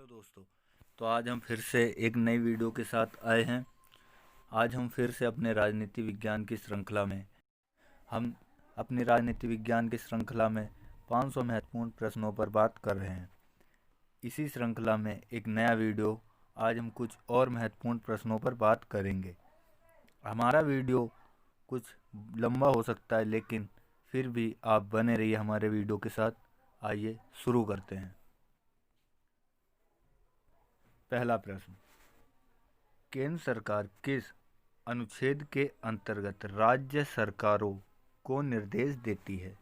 दोस्तों, तो आज हम फिर से एक नई वीडियो के साथ आए हैं। आज हम फिर से अपने राजनीति विज्ञान की श्रृंखला में हम अपनी राजनीति विज्ञान की श्रृंखला में 500 महत्वपूर्ण प्रश्नों पर बात कर रहे हैं। इसी श्रृंखला में एक नया वीडियो आज हम कुछ और महत्वपूर्ण प्रश्नों पर बात करेंगे। हमारा वीडियो कुछ लंबा हो सकता है, लेकिन फिर भी आप बने रहिए हमारे वीडियो के साथ। आइए शुरू करते हैं। पहला प्रश्न, केंद्र सरकार किस अनुच्छेद के अंतर्गत राज्य सरकारों को निर्देश देती है?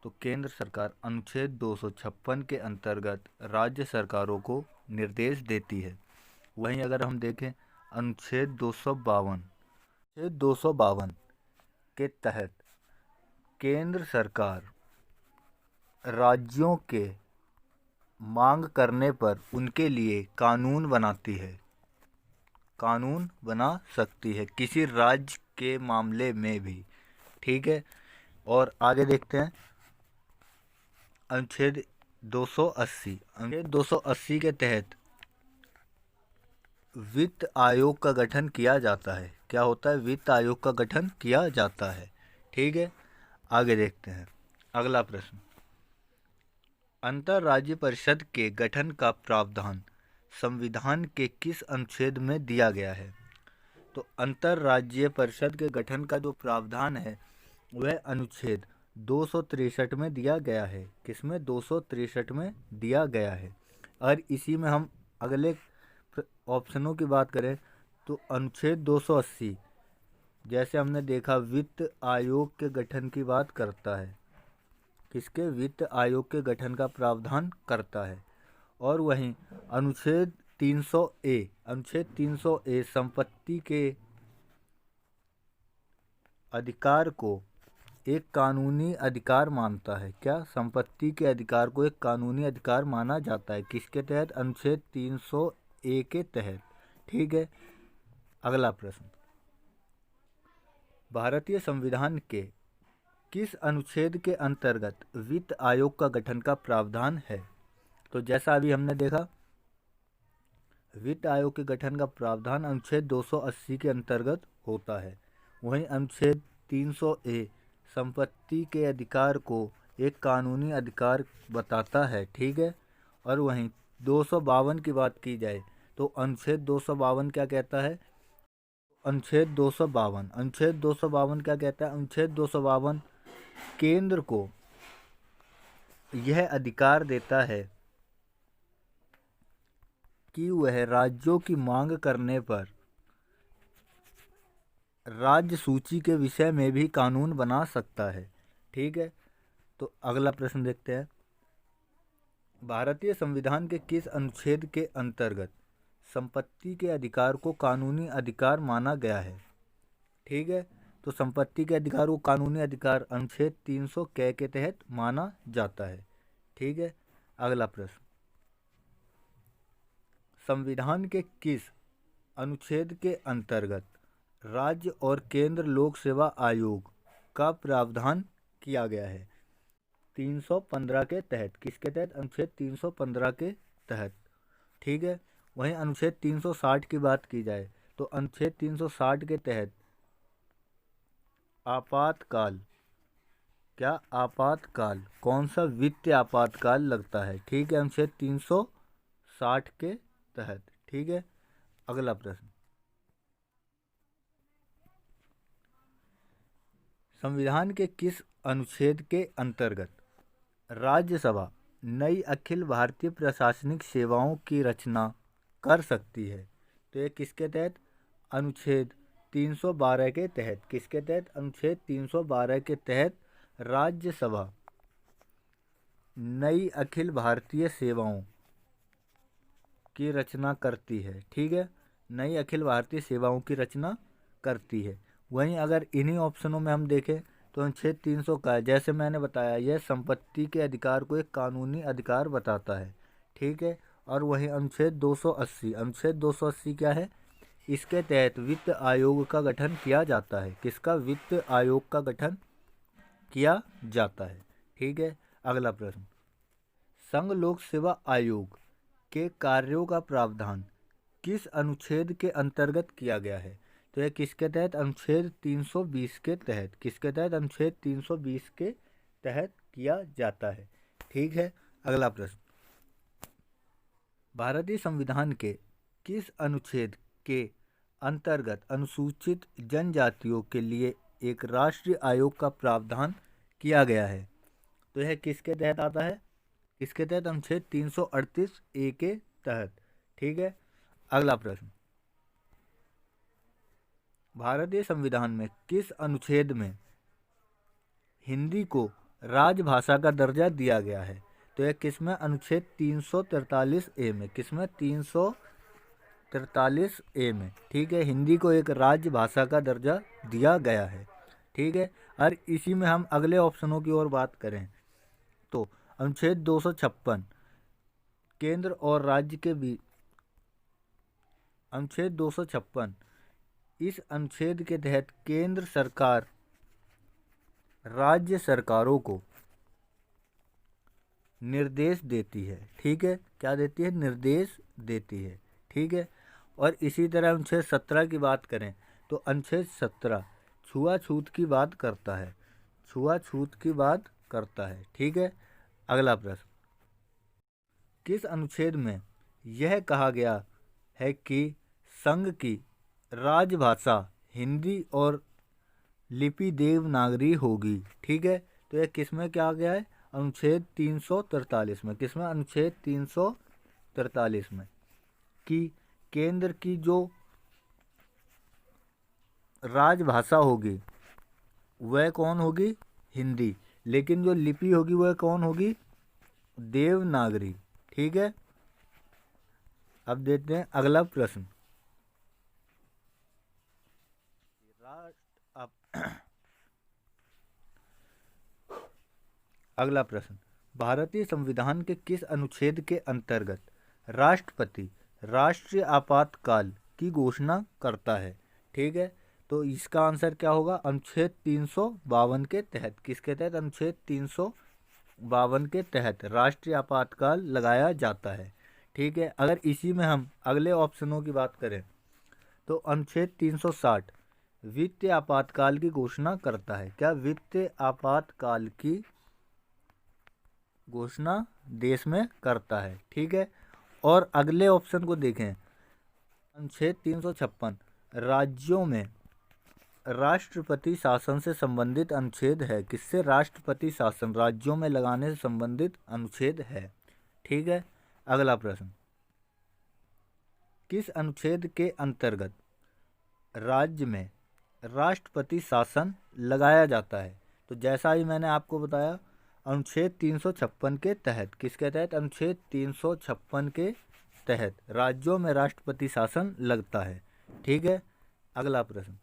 तो केंद्र सरकार अनुच्छेद 256 के अंतर्गत राज्य सरकारों को निर्देश देती है। वहीं अगर हम देखें अनुच्छेद 252 के तहत केंद्र सरकार राज्यों के मांग करने पर उनके लिए कानून बनाती है, कानून बना सकती है किसी राज्य के मामले में भी। ठीक है, और आगे देखते हैं अनुच्छेद 280 के तहत वित्त आयोग का गठन किया जाता है। क्या होता है? वित्त आयोग का गठन किया जाता है। ठीक है, आगे देखते हैं अगला प्रश्न, अंतर्राज्यीय परिषद के गठन का प्रावधान संविधान के किस अनुच्छेद में दिया गया है? तो अंतर्राज्यीय परिषद के गठन का जो प्रावधान है वह अनुच्छेद 263 में दिया गया है। किसमें? 263 में दिया गया है। और इसी में हम अगले ऑप्शनों की बात करें तो अनुच्छेद 280 जैसे हमने देखा वित्त आयोग के गठन की बात करता है। किसके? वित्त आयोग के गठन का प्रावधान करता है। और वहीं अनुच्छेद 300 ए संपत्ति के अधिकार को एक कानूनी अधिकार मानता है। क्या? संपत्ति के अधिकार को एक कानूनी अधिकार माना जाता है। किसके तहत? अनुच्छेद 300 ए के तहत। ठीक है, अगला प्रश्न, भारतीय संविधान के किस अनुच्छेद के अंतर्गत वित्त आयोग का गठन का प्रावधान है? तो जैसा अभी हमने देखा वित्त आयोग के गठन का प्रावधान अनुच्छेद 280 के अंतर्गत होता है। वहीं अनुच्छेद 300 ए संपत्ति के अधिकार को एक कानूनी अधिकार बताता है। ठीक है, और वहीं 252 की बात की जाए तो अनुच्छेद 252 क्या कहता है? अनुच्छेद 252 क्या कहता है? अनुच्छेद 252 केंद्र को यह अधिकार देता है कि वह राज्यों की मांग करने पर राज्य सूची के विषय में भी कानून बना सकता है। ठीक है, तो अगला प्रश्न देखते हैं, भारतीय संविधान के किस अनुच्छेद के अंतर्गत संपत्ति के अधिकार को कानूनी अधिकार माना गया है? ठीक है, तो संपत्ति के अधिकार को कानूनी अधिकार अनुच्छेद 300 क के तहत माना जाता है। ठीक है, अगला प्रश्न, संविधान के किस अनुच्छेद के अंतर्गत राज्य और केंद्र लोक सेवा आयोग का प्रावधान किया गया है? 315 के तहत। किसके तहत? अनुच्छेद 315 के तहत। ठीक है, वहीं अनुच्छेद 360 की बात की जाए तो अनुच्छेद 360 के तहत आपातकाल, क्या आपातकाल, कौन सा वित्तीय आपातकाल लगता है? ठीक है, अनुच्छेद 360 के तहत। ठीक है, अगला प्रश्न, संविधान के किस अनुच्छेद के अंतर्गत राज्यसभा नई अखिल भारतीय प्रशासनिक सेवाओं की रचना कर सकती है? तो ये किसके तहत? अनुच्छेद 312 के तहत। किसके तहत? अनुच्छेद 312 के तहत राज्यसभा नई अखिल भारतीय सेवाओं की रचना करती है। ठीक है, नई अखिल भारतीय सेवाओं की रचना करती है। वहीं अगर इन्हीं ऑप्शनों में हम देखें तो अनुच्छेद 300 का, जैसे मैंने बताया, यह संपत्ति के अधिकार को एक कानूनी अधिकार बताता है। ठीक है, और वहीं अनुच्छेद 280 क्या है? इसके तहत वित्त आयोग का गठन किया जाता है। किसका? वित्त आयोग का गठन किया जाता है। ठीक है, अगला प्रश्न, संघ लोक सेवा आयोग के कार्यों का प्रावधान किस अनुच्छेद के अंतर्गत किया गया है? तो यह किसके तहत? अनुच्छेद 320 के तहत। किसके तहत? अनुच्छेद 320 के तहत किया जाता है। ठीक है, अगला प्रश्न, भारतीय संविधान के किस अनुच्छेद के अंतर्गत अनुसूचित जनजातियों के लिए एक राष्ट्रीय आयोग का प्रावधान किया गया है? तो यह किसके तहत आता है? किसके तहत? अनुच्छेद 338 ए के तहत। ठीक है, अगला प्रश्न, भारतीय संविधान में किस अनुच्छेद में हिंदी को राजभाषा का दर्जा दिया गया है? तो यह किसमें? अनुच्छेद 343 ए में। किसमें? 343 ए में। ठीक है, हिंदी को एक राजभाषा का दर्जा दिया गया है। ठीक है, और इसी में हम अगले ऑप्शनों की ओर बात करें तो अनुच्छेद 256 केंद्र और राज्य के बीच, अनुच्छेद 256, इस अनुच्छेद के तहत केंद्र सरकार राज्य सरकारों को निर्देश देती है। ठीक है, क्या देती है? निर्देश देती है। ठीक है, और इसी तरह अनुच्छेद 17 की बात करें तो अनुच्छेद 17 छुआछूत की बात करता है। छुआछूत की बात करता है। ठीक है, अगला प्रश्न, किस अनुच्छेद में यह कहा गया है कि संघ की राजभाषा हिंदी और लिपि देवनागरी होगी? ठीक है, तो यह किसमें क्या गया है? अनुच्छेद 343 में। किसमें? अनुच्छेद 343 में, कि केंद्र की जो राजभाषा होगी वह कौन होगी? हिंदी। लेकिन जो लिपि होगी वह कौन होगी? देवनागरी। ठीक है, अब देखते हैं अगला प्रश्न, अगला प्रश्न, भारतीय संविधान के किस अनुच्छेद के अंतर्गत राष्ट्रपति राष्ट्रीय आपातकाल की घोषणा करता है? ठीक है, तो इसका आंसर क्या होगा? अनुच्छेद 352 के तहत। किसके तहत? अनुच्छेद 352 के तहत राष्ट्रीय आपातकाल लगाया जाता है। ठीक है, अगर इसी में हम अगले ऑप्शनों की बात करें तो अनुच्छेद 360 वित्तीय आपातकाल की घोषणा करता है। क्या? वित्तीय आपातकाल की घोषणा देश में करता है। ठीक है, और अगले ऑप्शन को देखें, अनुच्छेद 356 राज्यों में राष्ट्रपति शासन से संबंधित अनुच्छेद है। किससे? राष्ट्रपति शासन राज्यों में लगाने से संबंधित अनुच्छेद है। ठीक है, अगला प्रश्न, किस अनुच्छेद के अंतर्गत राज्य में राष्ट्रपति शासन लगाया जाता है? तो जैसा ही मैंने आपको बताया, अनुच्छेद 356 के तहत। किसके तहत? अनुच्छेद 356 के तहत राज्यों में राष्ट्रपति शासन लगता है। ठीक है, अगला प्रश्न,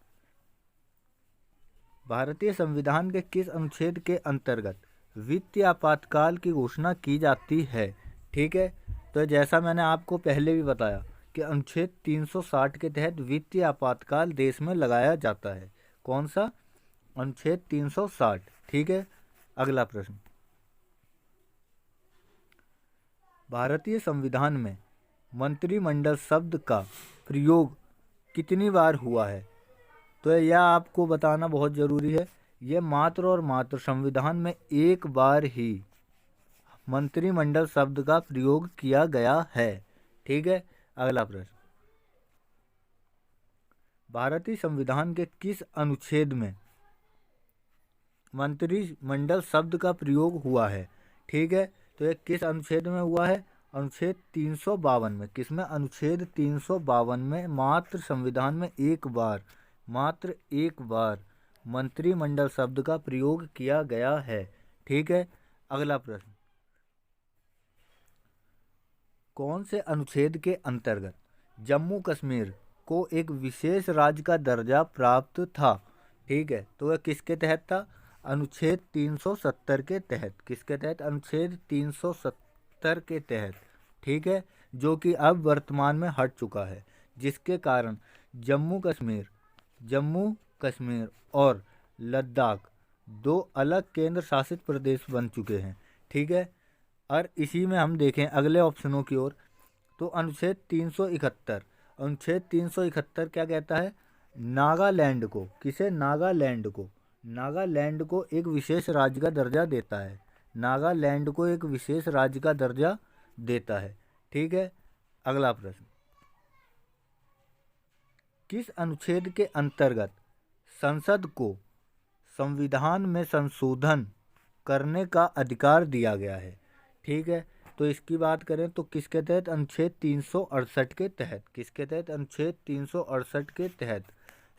भारतीय संविधान के किस अनुच्छेद के अंतर्गत वित्तीय आपातकाल की घोषणा की जाती है? ठीक है, तो जैसा मैंने आपको पहले भी बताया कि अनुच्छेद 360 के तहत वित्तीय आपातकाल देश में लगाया जाता है। कौन सा? अनुच्छेद 360। ठीक है, अगला प्रश्न, भारतीय संविधान में मंत्रिमंडल शब्द का प्रयोग कितनी बार हुआ है? तो यह आपको बताना बहुत ज़रूरी है। यह मात्र और मात्र संविधान में एक बार ही मंत्रिमंडल शब्द का प्रयोग किया गया है। ठीक है, अगला प्रश्न, भारतीय संविधान के किस अनुच्छेद में मंत्रिमंडल शब्द का प्रयोग हुआ है? ठीक है, तो यह किस अनुच्छेद में हुआ है? अनुच्छेद 352 में। किसमें? अनुच्छेद 352 में मात्र संविधान में एक बार, मात्र एक बार मंत्रिमंडल शब्द का प्रयोग किया गया है। ठीक है, अगला प्रश्न, कौन से अनुच्छेद के अंतर्गत जम्मू कश्मीर को एक विशेष राज्य का दर्जा प्राप्त था? ठीक है, तो वह किसके तहत था? अनुच्छेद 370 के तहत। किसके तहत? अनुच्छेद 370 के तहत। ठीक है, जो कि अब वर्तमान में हट चुका है, जिसके कारण जम्मू कश्मीर और लद्दाख दो अलग केंद्र शासित प्रदेश बन चुके हैं। ठीक है, और इसी में हम देखें अगले ऑप्शनों की ओर तो अनुच्छेद 371 क्या कहता है? नागालैंड को, किसे? नागालैंड को एक विशेष राज्य का दर्जा देता है। नागालैंड को एक विशेष राज्य का दर्जा देता है। ठीक है, अगला प्रश्न, किस अनुच्छेद के अंतर्गत संसद को संविधान में संशोधन करने का अधिकार दिया गया है? ठीक है, तो इसकी बात करें तो किसके तहत? अनुच्छेद 368 के तहत। किसके तहत? अनुच्छेद 368 के तहत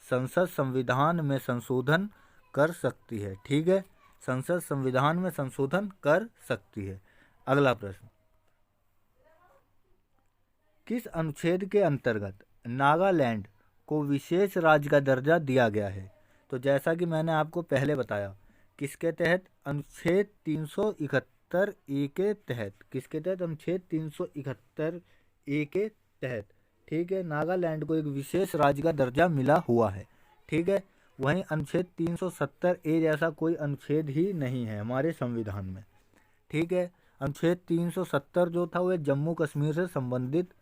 संसद संविधान में संशोधन कर सकती है। ठीक है, संसद संविधान में संशोधन कर सकती है। अगला प्रश्न, किस अनुच्छेद के अंतर्गत नागालैंड को विशेष राज्य का दर्जा दिया गया है? तो जैसा कि मैंने आपको पहले बताया, किसके तहत? अनुच्छेद 371A के तहत। किसके तहत? अनुच्छेद 371A के तहत। ठीक है, नागालैंड को एक विशेष राज्य का दर्जा मिला हुआ है। ठीक है, वहीं अनुच्छेद 370A जैसा कोई अनुच्छेद ही नहीं है हमारे संविधान में। ठीक है, अनुच्छेद 370 जो था वह जम्मू कश्मीर से संबंधित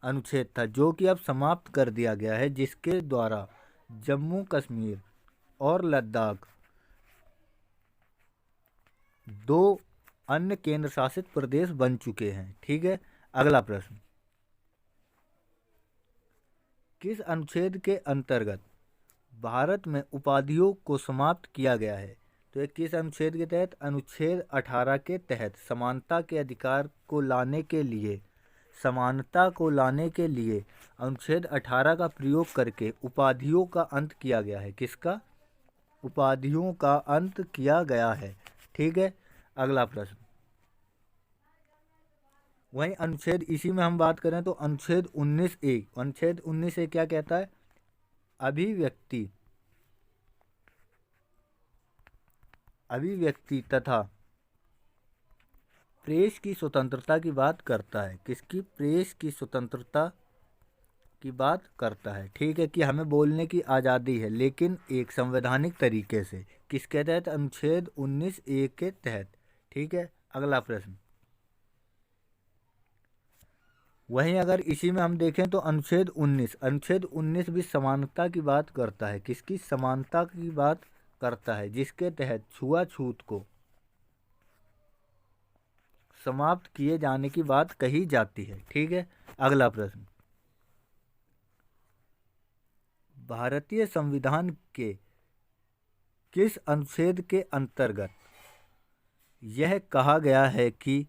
अनुच्छेद था, जो कि अब समाप्त कर दिया गया है, जिसके द्वारा जम्मू कश्मीर और लद्दाख दो अन्य केंद्र शासित प्रदेश बन चुके हैं। ठीक है, अगला प्रश्न, किस अनुच्छेद के अंतर्गत भारत में उपाधियों को समाप्त किया गया है? तो ये किस अनुच्छेद के तहत? अनुच्छेद 18 के तहत समानता के अधिकार को लाने के लिए अनुच्छेद 18 का प्रयोग करके उपाधियों का अंत किया गया है। किसका? उपाधियों का अंत किया गया है। ठीक है, अगला प्रश्न, वहीं अनुच्छेद, इसी में हम बात करें तो अनुच्छेद 19A क्या कहता है? अभिव्यक्ति तथा प्रेस की स्वतंत्रता की बात करता है। किसकी? प्रेस की स्वतंत्रता की बात करता है। ठीक है, कि हमें बोलने की आज़ादी है, लेकिन एक संवैधानिक तरीके से। किसके तहत? अनुच्छेद 19A के तहत। ठीक है, अगला प्रश्न, वहीं अगर इसी में हम देखें तो अनुच्छेद 19 भी समानता की बात करता है। किसकी? समानता की बात करता है, जिसके तहत छुआछूत को समाप्त किए जाने की बात कही जाती है। ठीक है, अगला प्रश्न, भारतीय संविधान के किस अनुच्छेद के अंतर्गत यह कहा गया है कि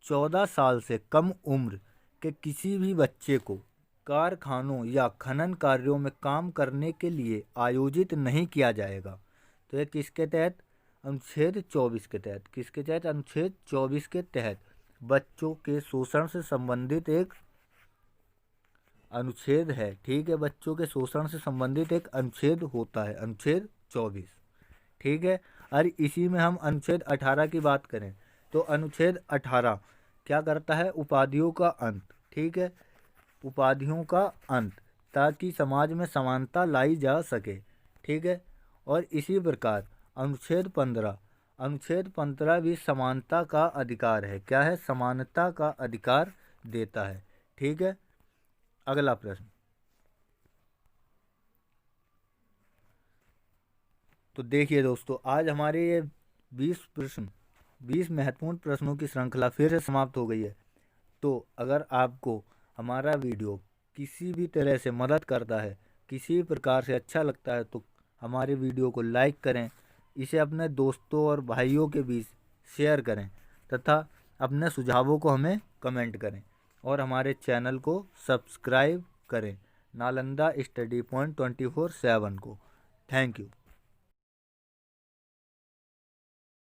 14 साल से कम उम्र के किसी भी बच्चे को कारखानों या खनन कार्यों में काम करने के लिए आयोजित नहीं किया जाएगा? तो यह किसके तहत? अनुच्छेद 24 के तहत। किसके तहत? अनुच्छेद 24 के तहत बच्चों के शोषण से संबंधित एक अनुच्छेद है। ठीक है, बच्चों के शोषण से संबंधित एक अनुच्छेद होता है, अनुच्छेद 24। ठीक है, और इसी में हम अनुच्छेद 18 की बात करें तो अनुच्छेद 18 क्या करता है? उपाधियों का अंत। ठीक है, उपाधियों का अंत, ताकि समाज में समानता लाई जा सके। ठीक है, और इसी प्रकार अनुच्छेद 15 भी समानता का अधिकार है। क्या है? समानता का अधिकार देता है। ठीक है, अगला प्रश्न, तो देखिए दोस्तों, आज हमारे ये 20 महत्वपूर्ण प्रश्नों की श्रृंखला फिर से समाप्त हो गई है। तो अगर आपको हमारा वीडियो किसी भी तरह से मदद करता है, किसी प्रकार से अच्छा लगता है, तो हमारे वीडियो को लाइक करें, इसे अपने दोस्तों और भाइयों के बीच शेयर करें तथा अपने सुझावों को हमें कमेंट करें और हमारे चैनल को सब्सक्राइब करें, नालंदा स्टडी पॉइंट 24/7 को। Thank you.